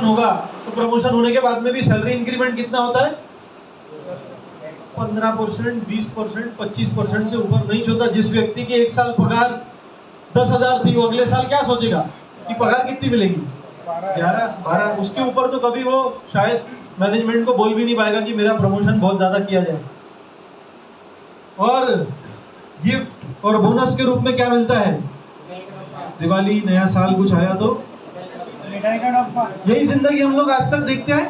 Promotion होगा तो promotion होने के बाद में भी सैलरी इंक्रीमेंट कितना होता है? 15%, 20%, 25% से ऊपर नहीं होता। जिस व्यक्ति की एक साल पगार 10,000 थी, वो अगले साल क्या सोचेगा कि पगार कितनी मिलेगी? 11, 12। उसके ऊपर तो कभी वो शायद मैनेजमेंट को बोल भी नहीं पाएगा कि मेरा प्रमोशन बहुत ज्यादा किया जाए। और गिफ्ट और बोनस के रूप में क्या मिलता है? दिवाली, नया साल कुछ आया तो यही जिंदगी हम लोग आज तक देखते हैं,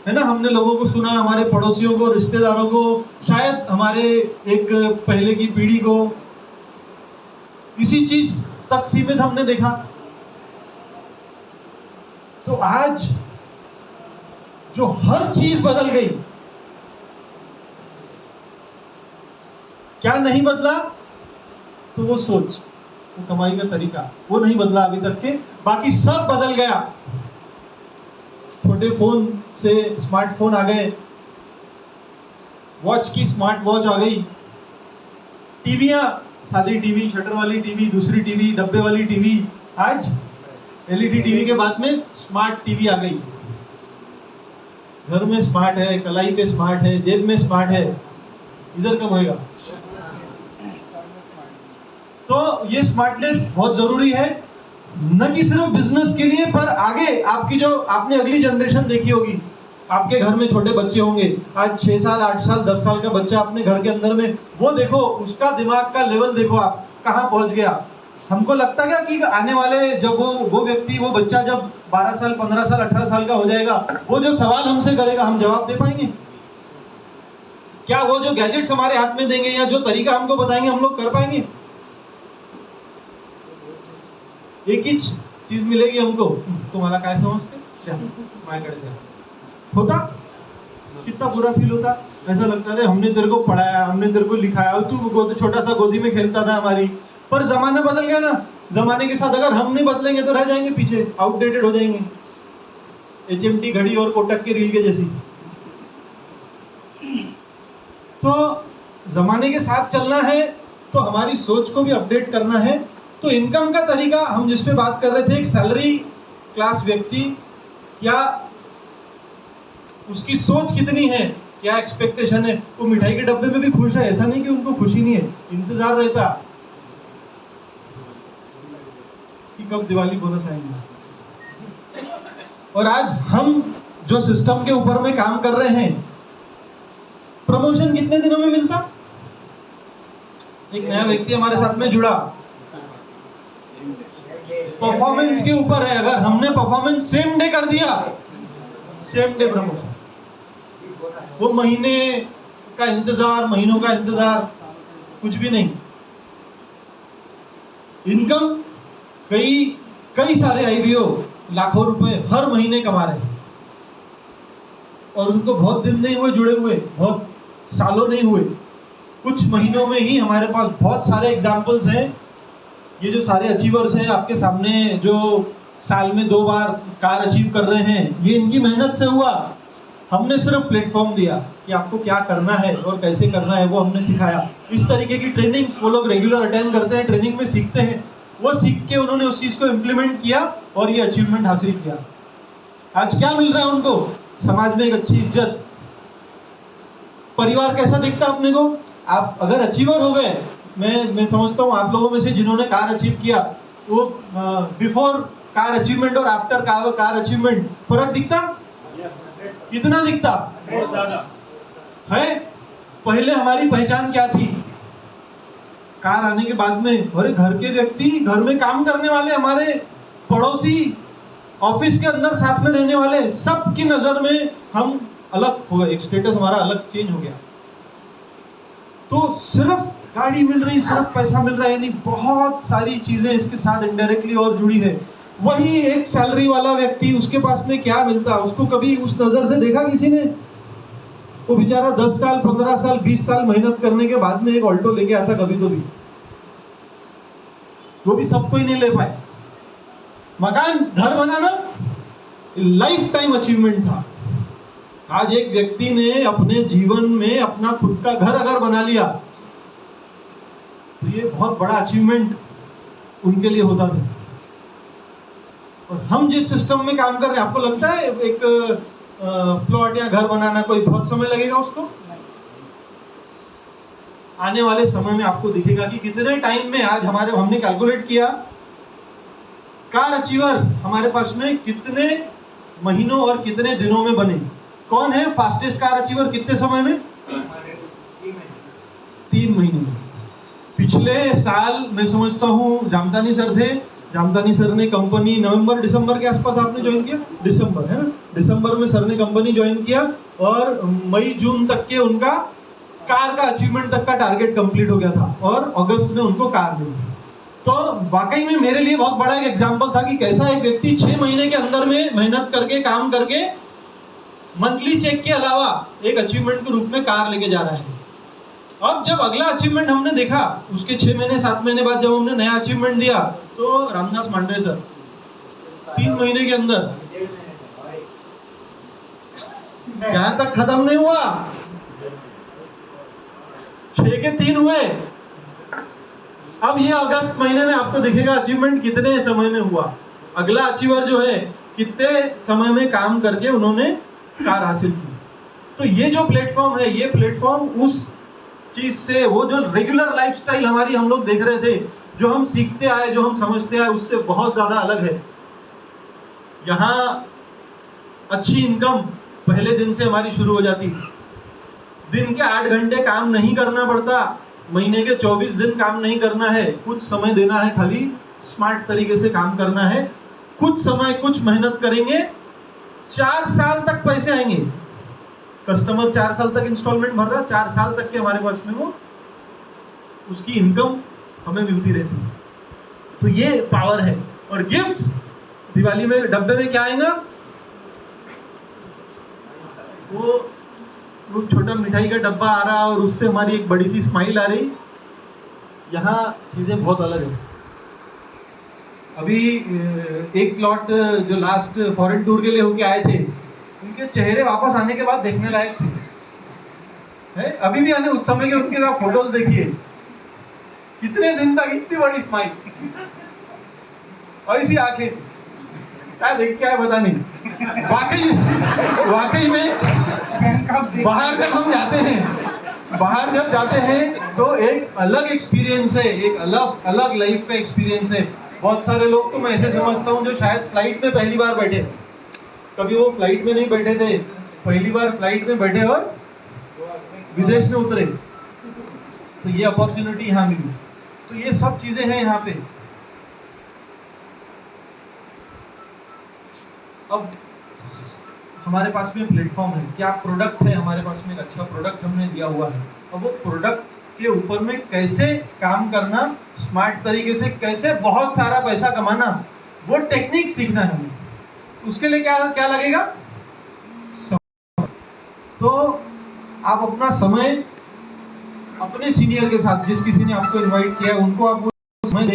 है ना। हमने लोगों को सुना, हमारे पड़ोसियों को, रिश्तेदारों को, शायद हमारे एक पहले की पीढ़ी को इसी चीज तक सीमित हमने देखा। तो आज जो हर चीज बदल गई, क्या नहीं बदला? तो वो सोच, वो कमाई का तरीका, वो नहीं बदला अभी तक के, बाकी सब बदल गया। छोटे फोन से स्मार्टफोन आ गए, वॉच की स्मार्ट वॉच आ गई, टीवियां, सादी टीवी, शटर वाली टीवी, दूसरी टीवी, डब्बे वाली टीवी, आज एलईडी टीवी के बाद में स्मार्ट टीवी आ गई। घर में स्मार्ट है, कलाई पे स्मार्ट है, जेब में स्मार्ट है, इधर कब होएगा? तो ये स्मार्टनेस बहुत जरूरी है, न कि सिर्फ बिजनेस के लिए, पर आगे आपकी जो आपने अगली जनरेशन देखी होगी, आपके घर में छोटे बच्चे होंगे, आज 6 साल, 8 साल, 10 साल का बच्चा अपने घर के अंदर में, वो देखो उसका दिमाग का लेवल देखो आप कहाँ पहुंच गया। हमको लगता क्या कि आने वाले जब वो व्यक्ति, वो बच्चा जब 12 साल, 15 साल, 18 साल का हो जाएगा, वो जो सवाल हमसे करेगा हम जवाब दे पाएंगे क्या? वो जो गैजेट्स हमारे हाथ में देंगे या जो तरीका हमको बताएंगे हम लोग कर पाएंगे? एक ही चीज मिलेगी हमको, तुम्हारा काय समझते माझ्याकडे द्या। होता कितना बुरा फील होता, ऐसा लगता है हमने तेरे को पढ़ाया, हमने तेरे को लिखाया, तू छोटा सा गोदी में खेलता था हमारी। पर जमाना बदल गया ना, जमाने के साथ अगर हम नहीं बदलेंगे तो रह जाएंगे पीछे, आउटडेटेड हो जाएंगे, HMT घड़ी और कोटक के रील के जैसी। तो जमाने के साथ चलना है तो हमारी सोच को भी अपडेट करना है। तो इनकम का तरीका हम जिस पे बात कर रहे थे, एक सैलरी क्लास व्यक्ति, क्या उसकी सोच कितनी है, क्या एक्सपेक्टेशन है? वो मिठाई के डब्बे में भी खुश है, ऐसा नहीं कि उनको खुशी नहीं है, इंतजार रहता कि कब दिवाली बोनस आएंगे। और आज हम जो सिस्टम के ऊपर में काम कर रहे हैं, प्रमोशन कितने दिनों में मिलता? एक नया व्यक्ति हमारे साथ में जुड़ा, परफॉर्मेंस के ऊपर है, अगर हमने परफॉर्मेंस सेम डे कर दिया, सेम डे प्रमोशन। वो महीने का इंतजार, महीनों का इंतजार, कुछ भी नहीं। इनकम कई सारे आईवीओ लाखों रुपए हर महीने कमा रहे हैं, और उनको बहुत दिन नहीं हुए जुड़े हुए, बहुत सालों नहीं हुए, कुछ महीनों में ही हमारे पास बहुत सारे एग्जाम्पल्स हैं। ये जो सारे अचीवर्स हैं आपके सामने, जो साल में 2 बार कार अचीव कर रहे हैं, ये इनकी मेहनत से हुआ। हमने सिर्फ प्लेटफॉर्म दिया कि आपको क्या करना है और कैसे करना है, वो हमने सिखाया। इस तरीके की ट्रेनिंग्स वो लोग रेगुलर अटेंड करते हैं, ट्रेनिंग में सीखते हैं, वो सीख के उन्होंने उस चीज़ को इम्प्लीमेंट किया और ये अचीवमेंट हासिल किया। आज क्या मिल रहा है उनको? समाज में एक अच्छी इज्जत, परिवार कैसा दिखता है अपने को। आप अगर अचीवर हो गए, मैं समझता हूँ आप लोगों में से जिन्होंने कार अचीव किया, वो बिफोर कार अचीवमेंट और आफ्टर कार अचीवमेंट फर्क दिखता? कितना दिखता? बहुत ज्यादा है। पहले हमारी पहचान क्या थी? कार आने के बाद में, अरे घर के व्यक्ति, घर में काम करने वाले, हमारे पड़ोसी, ऑफिस के अंदर साथ में रहने वाले, सब की नजर में हम अलग हो गए, एक स्टेटस हमारा अलग चेंज हो गया। तो सिर्फ गाड़ी मिल रही, सिर्फ पैसा मिल रहा है नहीं, बहुत सारी चीजें इसके साथ इनडायरेक्टली और जुड़ी है। वही एक सैलरी वाला व्यक्ति, उसके पास में क्या मिलता, उसको कभी उस नजर से देखा किसी ने? वो बेचारा 10 साल, 15 साल, 20 साल मेहनत करने के बाद में एक ऑल्टो लेके आता, कभी तो भी, वो भी सब कोई नहीं ले पाए। मकान, घर बनाना लाइफ टाइम अचीवमेंट था। आज एक व्यक्ति ने अपने जीवन में अपना खुद का घर अगर बना लिया तो ये बहुत बड़ा अचीवमेंट उनके लिए होता था। और हम जिस सिस्टम में काम कर रहे हैं, आपको लगता है एक प्लॉट या घर बनाना कोई बहुत समय लगेगा उसको? आने वाले समय में आपको दिखेगा कि कितने टाइम में, आज हमने कैलकुलेट किया, कार अचीवर हमारे पास में कितने महीनों और कितने दिनों में बने। कौन है फास्टेस्ट कार अचीवर? कितने समय में? 3 महीने में। पिछले साल मैं समझता हूँ जामतानी सर थे, जामतानी सर ने कंपनी नवंबर दिसंबर के आसपास आपने ज्वाइन किया, दिसंबर है ना, दिसंबर में सर ने कंपनी ज्वाइन किया और मई जून तक के उनका कार का अचीवमेंट तक का टारगेट कंप्लीट हो गया था और अगस्त में उनको कार मिली। तो वाकई में मेरे लिए बहुत बड़ा एक एग्जाम्पल था कि कैसा एक व्यक्ति 6 महीने के अंदर में मेहनत करके, काम करके, मंथली चेक के अलावा एक अचीवमेंट के रूप में कार लेके जा रहा है। अब जब अगला अचीवमेंट हमने देखा, उसके 6 महीने 7 महीने बाद जब हमने नया अचीवमेंट दिया, तो रामदास मांडरे सर 3 महीने के अंदर, यहाँ तक खत्म नहीं हुआ, 6 के 3 हुए। अब ये अगस्त महीने में आपको दिखेगा अचीवमेंट कितने समय में हुआ। अगला अचीवर जो है कितने समय में काम करके उन्होंने कार हासिल की। तो ये जो प्लेटफॉर्म है, ये प्लेटफॉर्म उस चीज से, वो जो रेगुलर लाइफस्टाइल हमारी हम लोग देख रहे थे, जो हम सीखते आए, जो हम समझते आए, उससे बहुत ज्यादा अलग है। यहाँ अच्छी इनकम पहले दिन से हमारी शुरू हो जाती है। दिन के 8 घंटे काम नहीं करना पड़ता, महीने के 24 दिन काम नहीं करना है, कुछ समय देना है, खाली स्मार्ट तरीके से काम करना है, कुछ समय कुछ मेहनत करेंगे, 4 साल तक पैसे आएंगे। कस्टमर 4 साल तक इंस्टॉलमेंट भर रहा है, 4 साल तक के हमारे पास में वो उसकी इनकम हमें मिलती रहती है। तो ये पावर है। और गिफ्ट्स, दिवाली में डब्बे में क्या आएगा? वो छोटा मिठाई का डब्बा आ रहा और उससे हमारी एक बड़ी सी स्माइल आ रही। यहाँ चीजें बहुत अलग है। अभी एक प्लॉट जो लास्ट फॉरेन टूर के लिए होके आए थे, उनके चेहरे वापस आने के बाद देखने लायक थे, है? अभी भी आने उस समय के उनके साथ फोटोज देखिए, कितने दिन तक इतनी बड़ी स्माइल और ऐसी आंखें, क्या देख क्या है पता नहीं। वाकई में बाहर जब हम जाते हैं, बाहर जब जाते हैं तो एक अलग एक्सपीरियंस है, एक अलग लाइफ का एक्सपीरियंस है। बहुत सारे लोग तो मैं ऐसे समझता हूँ जो शायद फ्लाइट में पहली बार बैठे, कभी वो फ्लाइट में नहीं बैठे थे, पहली बार फ्लाइट में बैठे और विदेश में उतरे, तो ये अपॉर्चुनिटी यहाँ मिली। तो ये सब चीजें हैं यहाँ पे। अब हमारे पास में प्लेटफॉर्म है, क्या प्रोडक्ट है हमारे पास में, एक अच्छा प्रोडक्ट हमने दिया हुआ है। अब वो प्रोडक्ट के ऊपर में कैसे काम करना, स्मार्ट तरीके से कैसे बहुत सारा पैसा कमाना, वो टेक्निक सीखना है हमें। उसके लिए क्या क्या लगेगा? समय। तो आप अपना समय अपने सीनियर के साथ, जिस किसी ने आपको इनवाइट किया उनको आप समय देंगे।